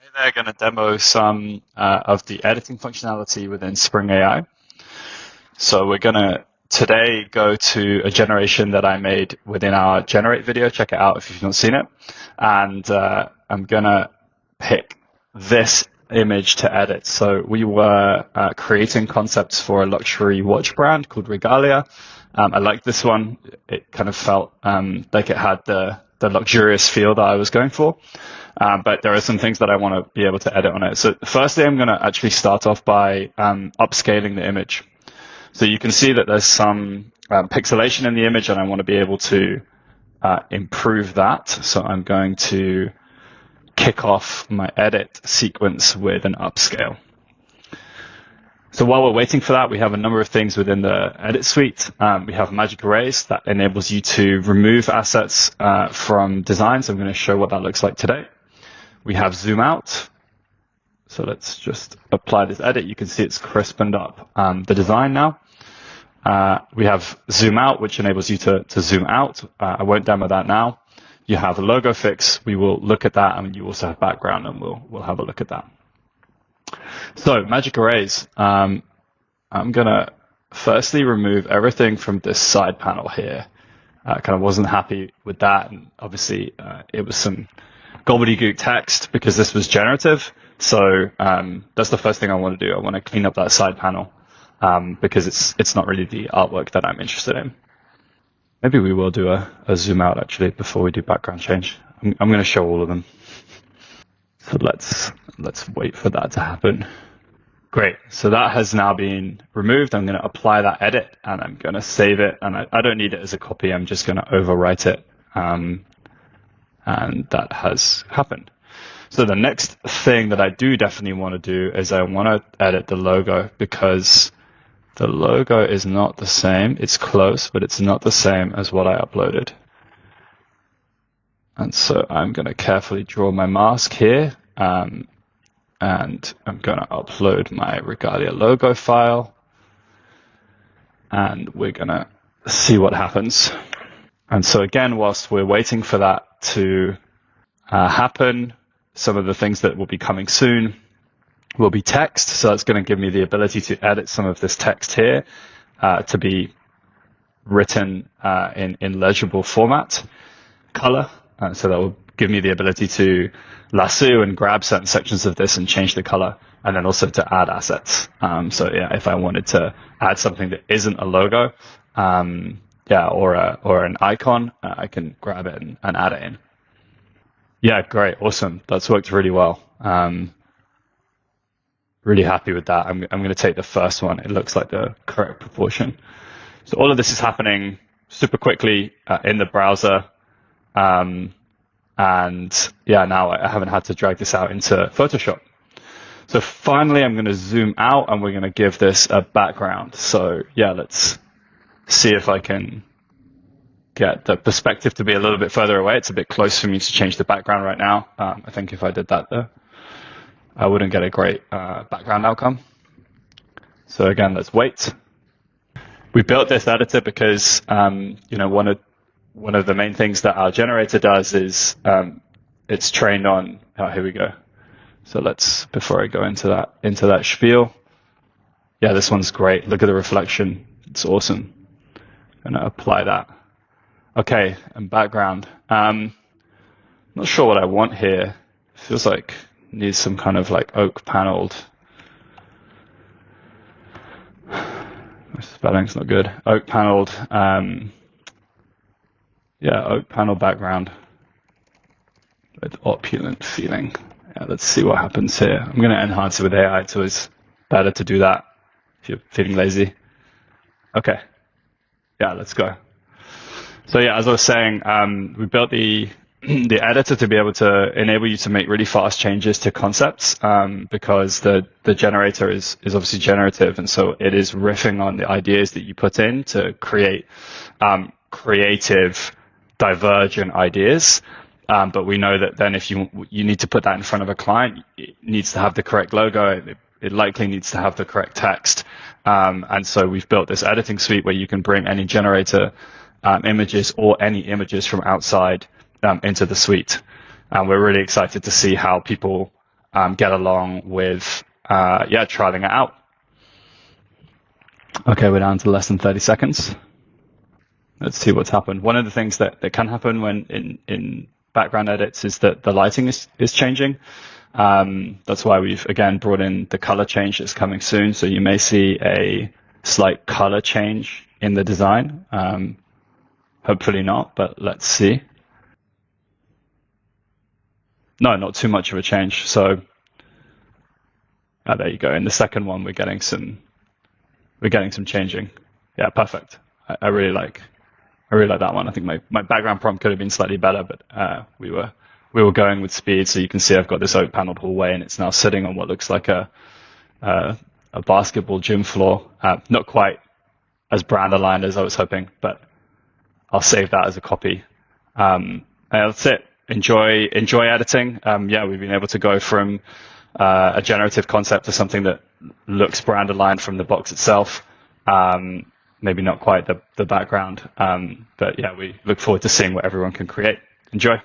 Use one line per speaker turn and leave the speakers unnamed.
They're going to demo some of the editing functionality within Spring AI. So we're going to today go to a generation that I made within our generate video. Check it out if you've not seen it. And I'm going to pick this image to edit. So we were creating concepts for a luxury watch brand called Regalia. I liked this one. It kind of felt like it had the luxurious feel that I was going for. But there are some things that I want to be able to edit on it. So firstly, I'm going to actually start off by upscaling the image. So you can see that there's some pixelation in the image, and I want to be able to improve that. So I'm going to kick off my edit sequence with an upscale. So while we're waiting for that, we have a number of things within the edit suite. We have magic arrays that enables you to remove assets from designs. I'm going to show what that looks like today. We have zoom out. So let's just apply this edit. You can see it's crispened up the design now. We have zoom out, which enables you to zoom out. I won't demo that now. You have a logo fix. We will look at that, and you also have background, and we'll have a look at that. So magic arrays. I'm going to firstly remove everything from this side panel here. I kind of wasn't happy with that, and obviously it was some gobbledygook text because this was generative. So that's the first thing I want to do. I want to clean up that side panel because it's not really the artwork that I'm interested in. Maybe we will do a zoom out actually before we do background change. I'm going to show all of them. So let's wait for that to happen. Great. So that has now been removed. I'm going to apply that edit, and I'm going to save it. And I don't need it as a copy. I'm just going to overwrite it. And that has happened. So the next thing that I do definitely want to do is I want to edit the logo, because the logo is not the same. It's close, but it's not the same as what I uploaded. And so I'm going to carefully draw my mask here. And I'm going to upload my Regalia logo file. And we're going to see what happens. And so again, whilst we're waiting for that to happen, some of the things that will be coming soon will be text. So that's going to give me the ability to edit some of this text here to be written in legible format. Color. So that will give me the ability to lasso and grab certain sections of this and change the color, and then also to add assets. So yeah, if I wanted to add something that isn't a logo, or an icon, I can grab it and add it in. Yeah, great, awesome. That's worked really well. Really happy with that. I'm going to take the first one. It looks like the correct proportion. So all of this is happening super quickly in the browser. And yeah, now I haven't had to drag this out into Photoshop. So finally, I'm going to zoom out, and we're going to give this a background. So yeah, let's see if I can get the perspective to be a little bit further away. It's a bit close for me to change the background right now. I think if I did that, though, I wouldn't get a great background outcome. So again, let's wait. We built this editor because one of the main things that our generator does is it's trained on. Here we go. So before I go into that spiel, yeah, this one's great. Look at the reflection. It's awesome. I'm gonna apply that. Okay, and background. Not sure what I want here. Feels like it needs some kind of like oak paneled. My spelling's not good. Oak paneled. Yeah, oak panel background with opulent feeling. Yeah, let's see what happens here. I'm going to enhance it with AI. It's always better to do that if you're feeling lazy. Okay. Yeah, let's go. So yeah, as I was saying, we built the editor to be able to enable you to make really fast changes to concepts because the generator is obviously generative, and so it is riffing on the ideas that you put in to create creative, divergent ideas. But we know that then if you need to put that in front of a client, it needs to have the correct logo. It likely needs to have the correct text. And so we've built this editing suite where you can bring any generator images or any images from outside into the suite. And we're really excited to see how people get along with trialing it out. Okay, we're down to less than 30 seconds. Let's see what's happened. One of the things that can happen when in background edits is that the lighting is changing. That's why we've, again, brought in the color change that's coming soon. So you may see a slight color change in the design. Hopefully not, but let's see. No, not too much of a change. So there you go. In the second one, we're getting some changing. Yeah, perfect. I really like that one. I think my background prompt could have been slightly better, but we were going with speed. So you can see I've got this oak paneled hallway, and it's now sitting on what looks like a basketball gym floor. Not quite as brand aligned as I was hoping, but I'll save that as a copy. That's it. Enjoy editing. We've been able to go from a generative concept to something that looks brand aligned from the box itself. Maybe not quite the background, but yeah, we look forward to seeing what everyone can create. Enjoy.